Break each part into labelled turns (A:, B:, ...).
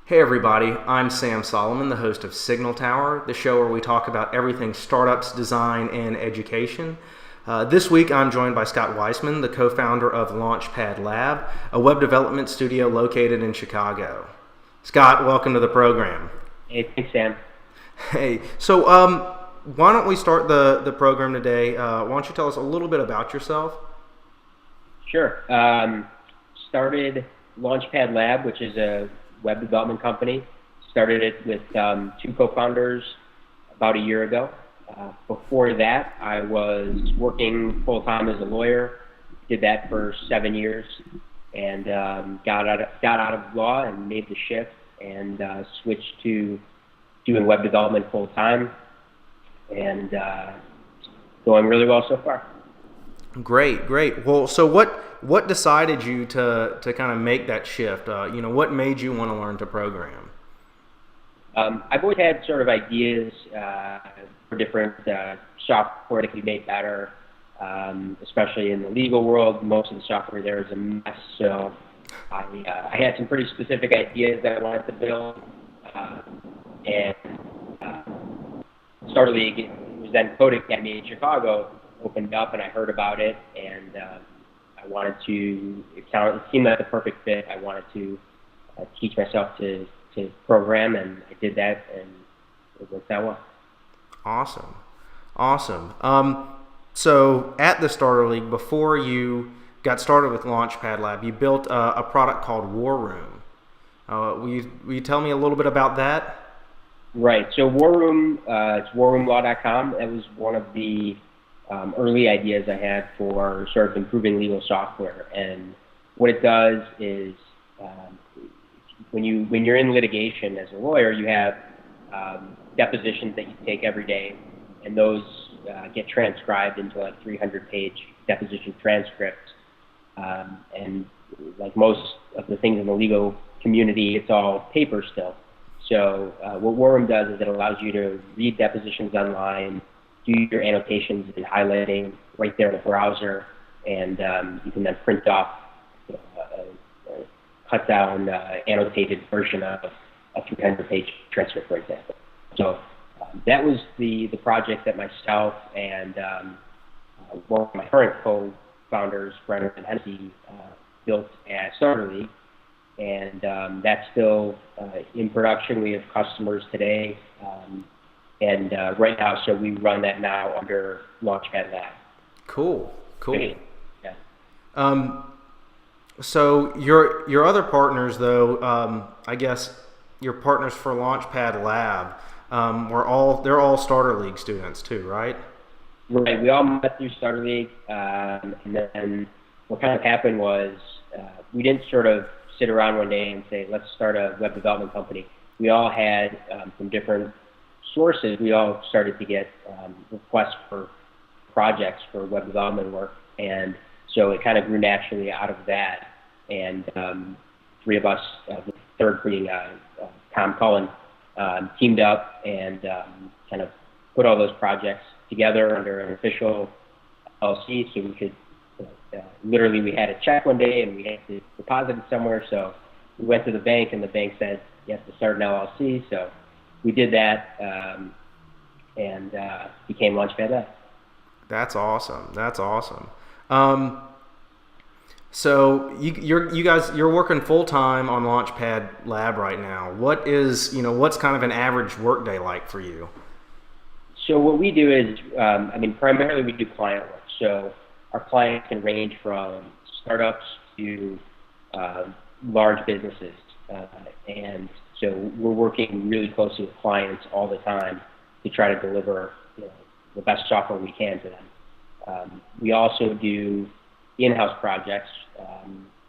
A: Hey everybody, I'm Sam Solomon, the host of Signal Tower, the show where we talk about everything startups, design, and education. This week I'm joined by Scott Weisman, the co-founder of Launchpad Lab, a web development studio located in Chicago. Scott, welcome to the program.
B: Hey, thanks, Sam.
A: Hey, so why don't we start the program today? Why don't you tell us a little bit about yourself?
B: Sure. Started Launchpad Lab, which is a web development company. Started it with two co-founders about a year ago. Before that, I was working full-time as a lawyer. Did that for 7 years, and got out of law and made the shift and switched to doing web development full-time, and going really well so far.
A: Great, great. Well, so what decided you to kind of make that shift? What made you want to learn to program?
B: I've always had sort of ideas for different software that could be made better, especially in the legal world. Most of the software there is a mess, so I had some pretty specific ideas that I wanted to build, and Starter League, it was then Code Academy in Chicago, opened up, and I heard about it, and I wanted to. It seemed like the perfect fit. I wanted to teach myself to program, and I did that, and it worked out well.
A: Awesome, awesome. So at the Starter League, before you got started with Launchpad Lab, you built a product called War Room. Will you tell me a little bit about that?
B: Right. So War Room, it's warroomlaw.com. That was one of the early ideas I had for sort of improving legal software. And what it does is, when you're in litigation as a lawyer, you have depositions that you take every day, and those get transcribed into like 300-page deposition transcripts. And like most of the things in the legal community, it's all paper still. So what War Room does is it allows you to read depositions online, do your annotations and highlighting right there in the browser, and you can then print off a cut down annotated version of a 300-page transcript, for example. So that was the project that myself and one of my current co-founders, Brennan and Hennessy, built at Starter League, and that's still in production. We have customers today. And right now, so we run that now under Launchpad Lab.
A: Cool, cool.
B: Yeah.
A: So your other partners, though, I guess your partners for Launchpad Lab, they're all Starter League students too, right?
B: Right. We all met through Starter League, and then what kind of happened was we didn't sort of sit around one day and say, let's start a web development company. We all had from different sources. We all started to get requests for projects for web development work, and so it kind of grew naturally out of that. And three of us, the third being Tom Cullen, teamed up and kind of put all those projects together under an official LLC, so we could literally, we had a check one day and we had to deposit it somewhere, so we went to the bank and the bank said you have to start an LLC, so we did that, and became Launchpad Lab.
A: That's awesome. That's awesome. So you're working full time on Launchpad Lab right now. What's kind of an average workday like for you?
B: So what we do is, primarily we do client work. So our clients can range from startups to large businesses, and so we're working really closely with clients all the time to try to deliver the best software we can to them. We also do in-house projects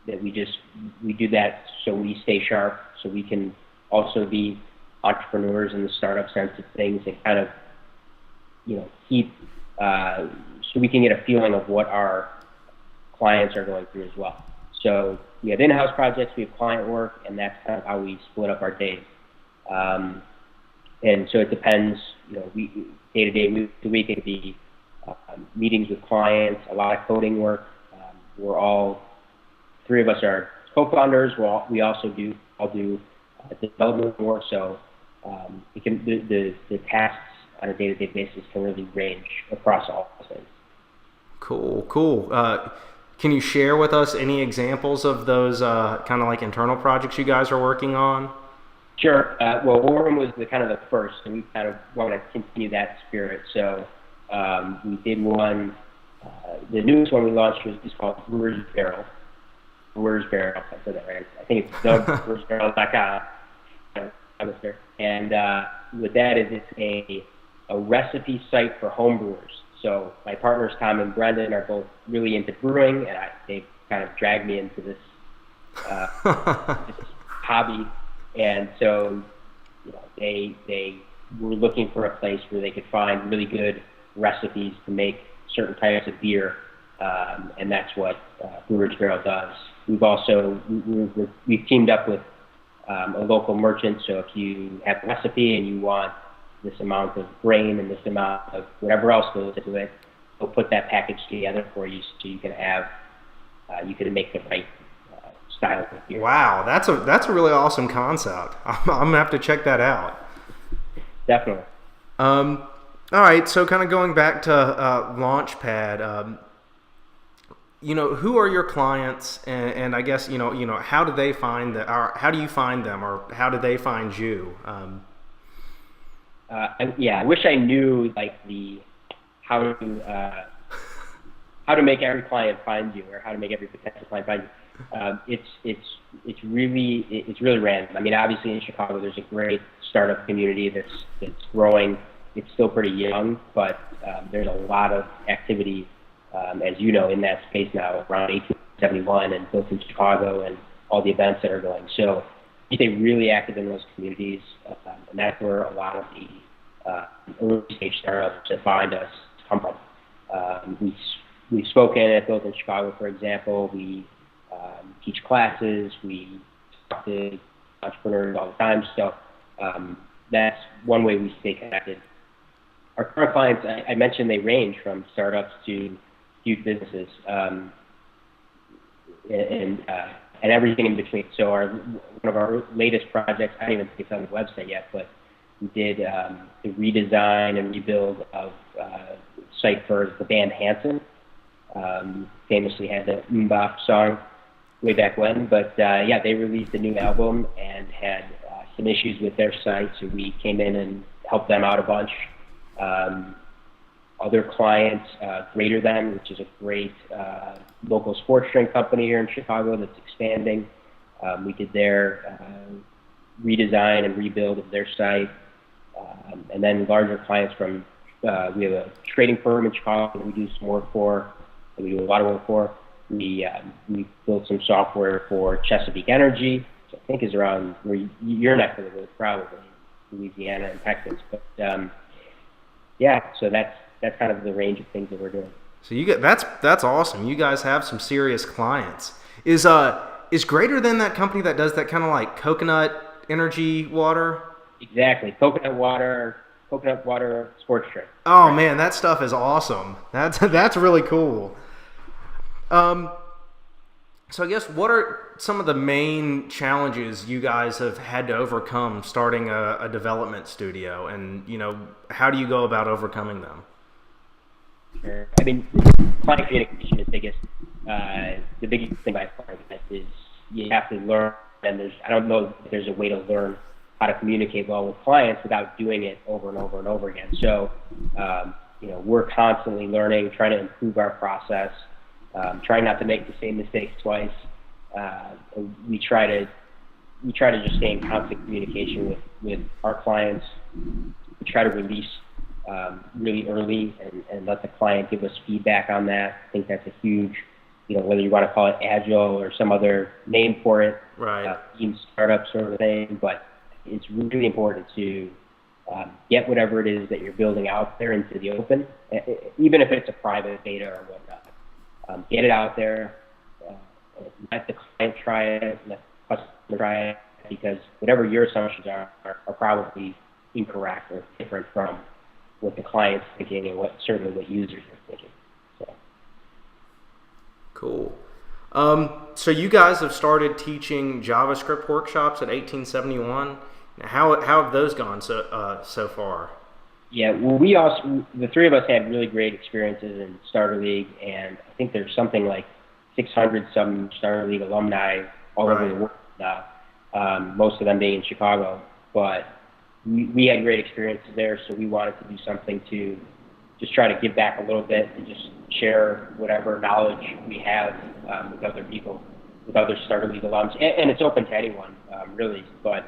B: that we do that so we stay sharp, so we can also be entrepreneurs in the startup sense of things, and kind of keep so we can get a feeling of what our clients are going through as well. So we have in-house projects, we have client work, and that's kind of how we split up our days. And so it depends, day to day, week to week, it could be meetings with clients, a lot of coding work. Three of us are co-founders. We also do development more. So it can the tasks on a day-to-day basis can really range across all things.
A: Cool. Can you share with us any examples of those kind of like internal projects you guys are working on?
B: Sure. Well, War Room was the first, and we kind of want to continue that spirit. So we did one. The newest one we launched is called Youre's Barrel. Youre's Barrel. I said that right. I think it's yourebarrel.com. And what that is, it's a recipe site for home brewers. So my partners Tom and Brendan are both really into brewing, and they've kind of dragged me into this hobby. And so, they were looking for a place where they could find really good recipes to make certain types of beer, and that's what Brewer's Barrel does. We've teamed up with a local merchant. So if you have a recipe and you want this amount of grain and this amount of whatever else goes into it, they'll put that package together for you so you can make the right style of beer.
A: Wow, that's a really awesome concept. I'm gonna have to check that out.
B: Definitely.
A: All right, so kind of going back to Launchpad, who are your clients, and I guess how do they find how do you find them, or how do they find you?
B: I wish I knew how to make every client find you, or how to make every potential client find you. It's really random. I mean, obviously in Chicago there's a great startup community that's growing. It's still pretty young, but there's a lot of activity, as you know, in that space now around 1871 and both in Chicago and all the events that are going. So you stay really active in those communities, and that's where a lot of the early stage startups that find us come from. We've spoken at those in Chicago, for example. We teach classes. We talk to entrepreneurs all the time. So that's one way we stay connected. Our current clients, I mentioned, they range from startups to huge businesses, and everything in between. So one of our latest projects, I don't even think it's on the website yet, but we did the redesign and rebuild of site for the band Hanson. Famously had the MMMBop song way back when, but they released a new album and had some issues with their site, so we came in and helped them out a bunch. Other clients, Greater Than, which is a great local sports drink company here in Chicago that's expanding. We did their redesign and rebuild of their site. And then larger clients from, we have a trading firm in Chicago that we do some work for, that we do a lot of work for. We built some software for Chesapeake Energy, which I think is around where your neck of the woods, probably, Louisiana and Texas. But so that's kind of the range of things that we're doing.
A: So that's awesome. You guys have some serious clients. Is Greater Than that company that does that kind of like coconut energy water?
B: Exactly, coconut water sports drink.
A: Oh man, that stuff is awesome. That's really cool. So I guess what are some of the main challenges you guys have had to overcome starting a development studio, and how do you go about overcoming them?
B: Sure. I mean, client communication is the biggest thing by far. Is you have to learn, and I don't know if there's a way to learn how to communicate well with clients without doing it over and over and over again. So, we're constantly learning, trying to improve our process, trying not to make the same mistakes twice. We try to just stay in constant communication with our clients. We try to release really early and let the client give us feedback on that. I think that's a huge, whether you want to call it agile or some other name for it,
A: right?
B: Team startup sort of thing, but it's really important to get whatever it is that you're building out there into the open, even if it's a private beta or whatnot. Get it out there, let the client try it, let the customer try it, because whatever your assumptions are probably incorrect or different from what the client's thinking and certainly what users are thinking. So.
A: Cool. So you guys have started teaching JavaScript workshops at 1871. How have those gone so far?
B: Yeah, well, we also, the three of us had really great experiences in Starter League, and I think there's something like 600 some Starter League alumni all over the world now, most of them being in Chicago. But we had great experiences there, so we wanted to do something to just try to give back a little bit and just share whatever knowledge we have with other people, with other Starter League alums. And it's open to anyone, really, but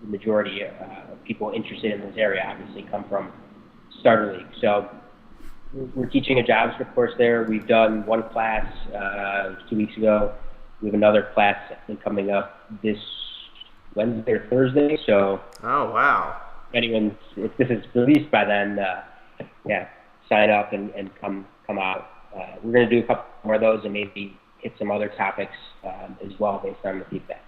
B: the majority of people interested in this area obviously come from Starter League. So we're teaching a JavaScript course there. We've done one class 2 weeks ago. We have another class I think coming up this Wednesday or Thursday. So
A: oh wow!
B: If this is released by then, sign up and come out. We're going to do a couple more of those and maybe hit some other topics as well based on the feedback.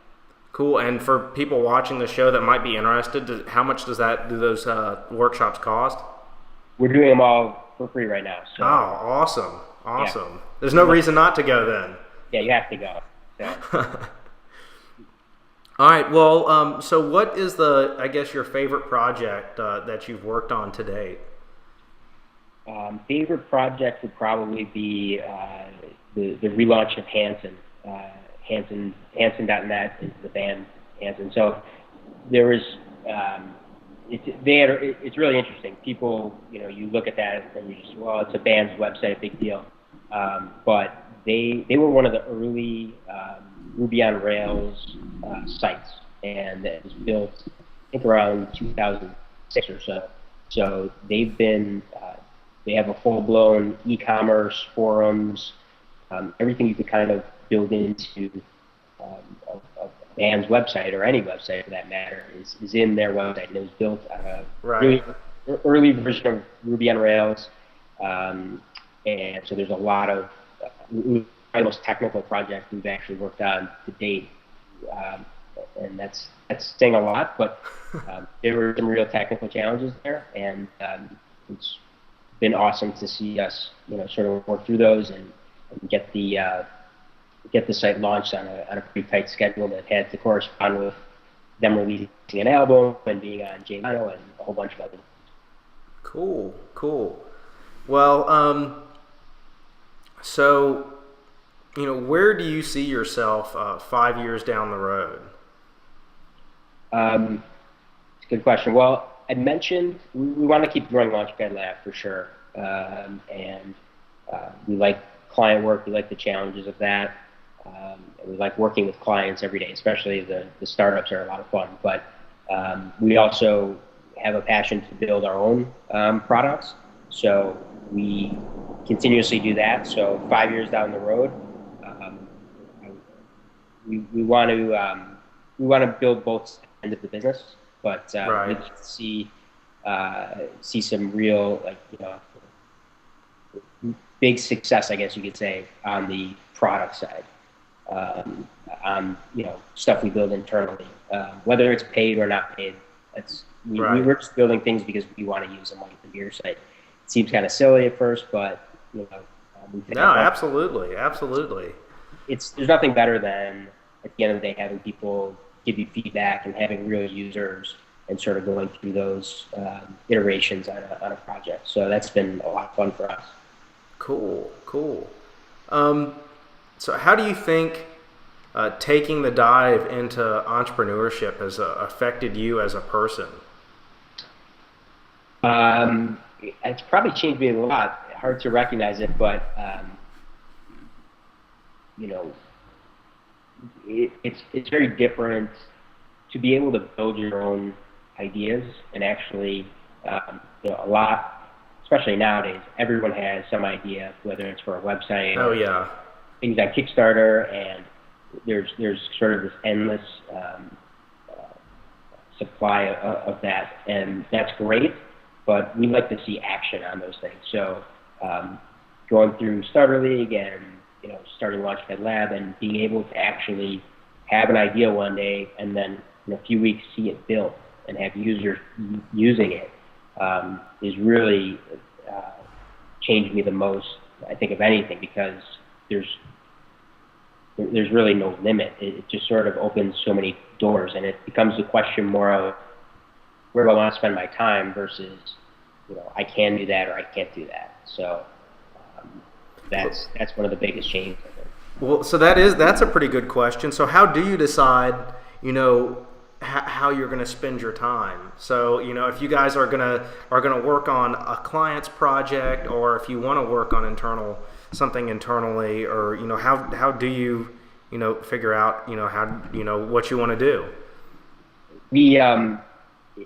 A: Cool. And for people watching the show that might be interested, how much do those workshops cost?
B: We're doing them all for free right now. So.
A: Oh, awesome. Yeah. There's no reason not to go then.
B: Yeah, you have to go. So.
A: All right. Well, so what is your favorite project that you've worked on to date?
B: Favorite project would probably be the relaunch of Hanson. Hanson.net is the band Hanson. So there was, it's really interesting. People, you look at that and you just, well, it's a band's website, big deal. But they were one of the early Ruby on Rails sites, and it was built, I think, around 2006 or so. So they've been, they have a full-blown e-commerce, forums, everything you could kind of build into a band's website, or any website for that matter, is in their website. And it was built on a really early version of Ruby on Rails. And so there's a lot of the most technical project we've actually worked on to date. And that's saying a lot, but there were some real technical challenges there, and it's been awesome to see us, sort of work through those and get the site launched on a pretty tight schedule that had to correspond with them releasing an album and being on JMono and a whole bunch of other.
A: Cool. Well, so where do you see yourself 5 years down the road?
B: It's a good question. Well, I mentioned we want to keep growing Launchpad Lab for sure, and we like client work. We like the challenges of that. We like working with clients every day, especially the startups are a lot of fun. But we also have a passion to build our own products, so we continuously do that. So 5 years down the road, we want to build both ends of the business, but we see some real big success, I guess you could say, on the product side, on stuff we build internally, whether it's paid or not paid. We're just building things because we want to use them, like the beer site. It seems kind of silly at first, but
A: absolutely.
B: There's nothing better than at the end of the day having people give you feedback and having real users and sort of going through those iterations on a project. So that's been a lot of fun for us.
A: Cool. So how do you think taking the dive into entrepreneurship has affected you as a person?
B: It's probably changed me a lot. Hard to recognize it, but it's very different to be able to build your own ideas and actually a lot. Especially nowadays, everyone has some idea, whether it's for a website or things like Kickstarter, and there's sort of this endless supply of that, and that's great, but we like to see action on those things. So going through Starter League and starting Launchpad Lab and being able to actually have an idea one day and then in a few weeks see it built and have users using it is really changed me the most, I think, of anything, because there's there's really no limit. It just sort of opens so many doors, and it becomes a question more of where do I want to spend my time versus, I can do that or I can't do that. So that's one of the biggest changes, I think.
A: Well, so that's a pretty good question. So how do you decide, how you're going to spend your time? So, if you guys are going to work on a client's project, or if you want to work on something internally, or how do you figure out what you want to do?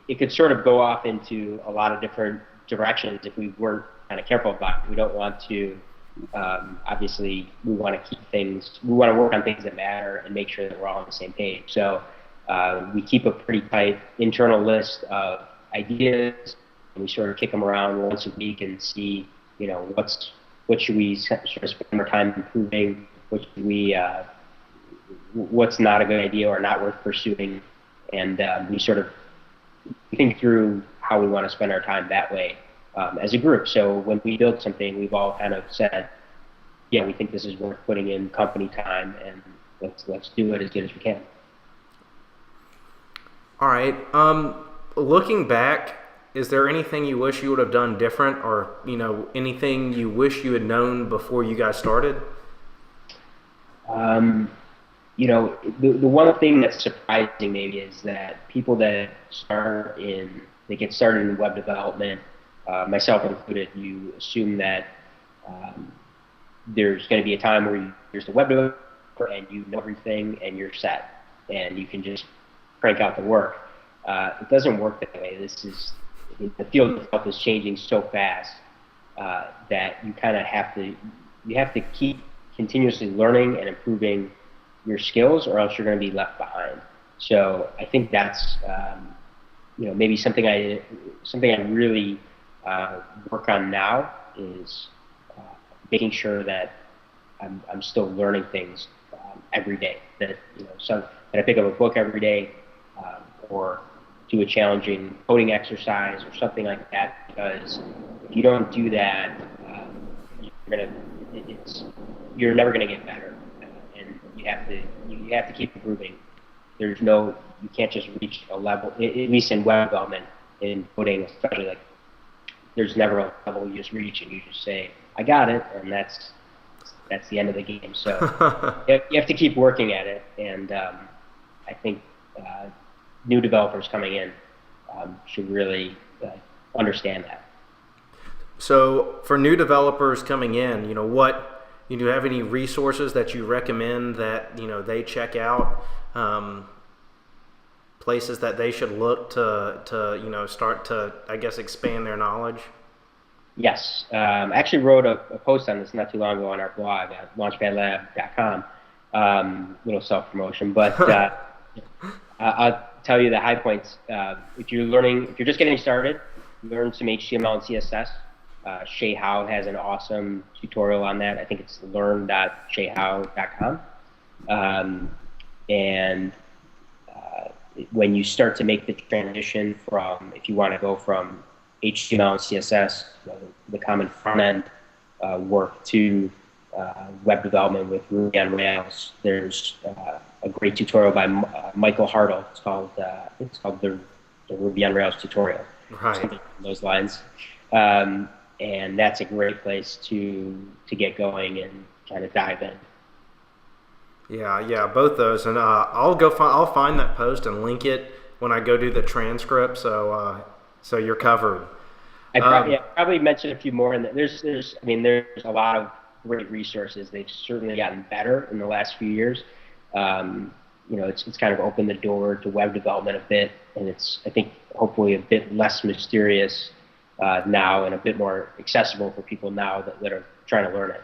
B: It could sort of go off into a lot of different directions if we weren't kind of careful about it. We don't want to. Obviously, we want to work on things that matter and make sure that we're all on the same page. So we keep a pretty tight internal list of ideas, and we sort of kick them around once a week and see, what should we sort of spend our time improving, what's not a good idea or not worth pursuing, and we sort of think through how we want to spend our time that way. As a group. So when we build something, we've all kind of said, yeah, we think this is worth putting in company time, and let's do it as good as we can.
A: All right. Looking back, is there anything you wish you would have done different, or anything you wish you had known before you guys started?
B: The one thing that's surprising maybe is that people that get started in web development, myself included, you assume that there's going to be a time where there's the web developer and you know everything and you're set and you can just crank out the work. It doesn't work that way. The field itself is changing so fast that you kind of have to keep continuously learning and improving your skills, or else you're going to be left behind. So I think that's maybe something I really work on now is making sure that I'm still learning things every day. That that I pick up a book every day, or do a challenging coding exercise or something like that. Because if you don't do that, you're never gonna get better, and you have to keep improving. You can't just reach a level, at least in web development, in coding especially, like there's never a level you just reach and you just say, I got it, and that's the end of the game. So you have to keep working at it, and I think new developers coming in should really understand that.
A: So for new developers coming in, do you have any resources that you recommend that they check out? Places that they should look to start to, I guess, expand their knowledge?
B: Yes. I actually wrote a post on this not too long ago on our blog at launchpadlab.com. Little self-promotion, but I'll tell you the high points. If you're just getting started, learn some HTML and CSS. Shay Howe has an awesome tutorial on that. I think it's learn.shayhowe.com. And when you start to make the transition if you want to go from HTML and CSS, the common front-end work, to web development with Ruby on Rails, there's a great tutorial by Michael Hartle. It's called the Ruby on Rails tutorial,
A: right?
B: Something along those lines. And that's a great place to get going and kind of dive in.
A: Yeah, both those, and I'll find that post and link it when I go do the transcript. So you're covered.
B: I probably mentioned a few more, and there's a lot of great resources. They've certainly gotten better in the last few years. It's kind of opened the door to web development a bit, and it's, I think, hopefully a bit less mysterious now and a bit more accessible for people now that are trying to learn it.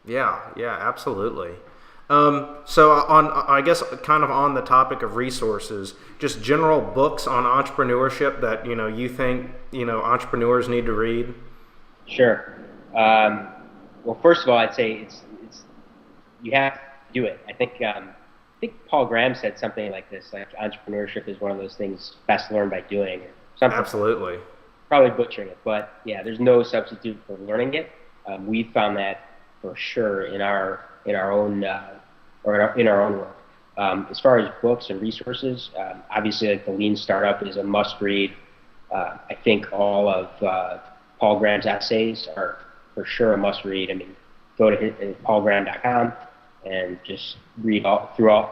A: Yeah, absolutely. So I guess kind of on the topic of resources, just general books on entrepreneurship that you think entrepreneurs need to read.
B: Sure. Well, first of all, I'd say it's you have to do it. I think Paul Graham said something like this, like entrepreneurship is one of those things best learned by doing, or something.
A: Absolutely.
B: Probably butchering it, but yeah, there's no substitute for learning it. We found that for sure in our own or in our own work. As far as books and resources, obviously, like the Lean Startup is a must-read. I think all of Paul Graham's essays are for sure a must-read. I mean, go to paulgraham.com and just read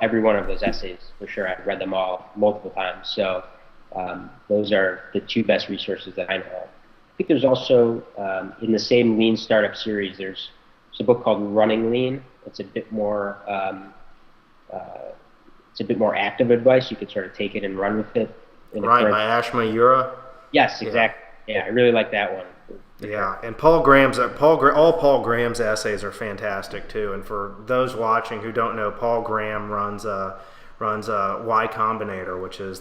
B: every one of those essays for sure. I've read them all multiple times. So those are the two best resources that I know of. I think there's also, in the same Lean Startup series, there's a book called Running Lean. It's a bit more active advice. You could sort of take it and run with it.
A: Right, by Ashma Youre.
B: Yes, exactly. Yeah, I really like that one.
A: Yeah, and Paul Graham's essays are fantastic too. And for those watching who don't know, Paul Graham runs Y Combinator, which is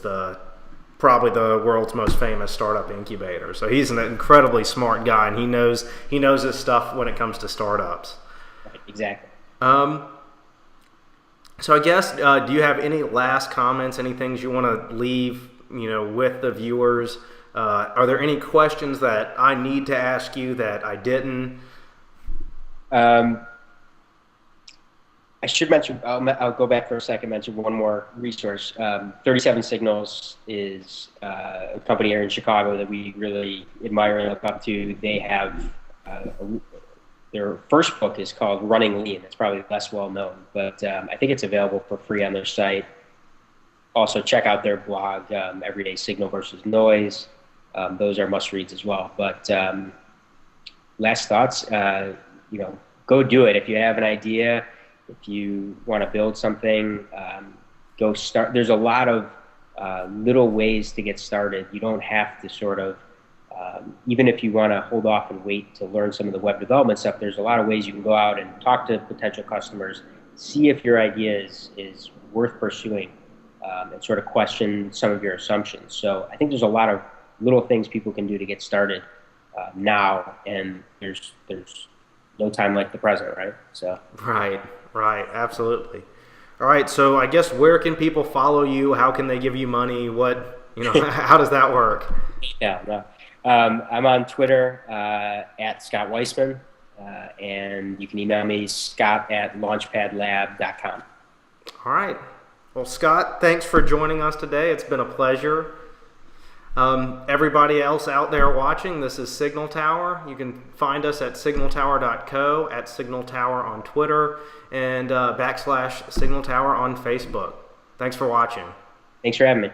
A: probably the world's most famous startup incubator. So he's an incredibly smart guy, and he knows his stuff when it comes to startups.
B: Right, exactly.
A: So I guess, do you have any last comments? Any things you want to leave, with the viewers? Are there any questions that I need to ask you that I didn't?
B: I should mention, I'll go back for a second, mention one more resource. 37 Signals is a company here in Chicago that we really admire and look up to. They have, their first book is called Running Lean. It's probably less well known, but I think it's available for free on their site. Also, check out their blog, Everyday Signal versus Noise. Those are must-reads as well. But last thoughts, go do it. If you have an idea, if you want to build something, go start. There's a lot of little ways to get started. You don't have to sort of, even if you want to hold off and wait to learn some of the web development stuff, there's a lot of ways you can go out and talk to potential customers, see if your idea is worth pursuing, and sort of question some of your assumptions. So I think there's a lot of little things people can do to get started now, and there's no time like the present, right? So
A: right, absolutely. All right, so I guess where can people follow you? How can they give you money? How does that work?
B: Yeah, no. I'm on Twitter at Scott Weisman, and you can email me scott@launchpadlab.com.
A: All right. Well, Scott, thanks for joining us today. It's been a pleasure. Everybody else out there watching, this is Signal Tower. You can find us at signaltower.co, at Signal Tower on Twitter, and /Signal Tower on Facebook. Thanks for watching.
B: Thanks for having me.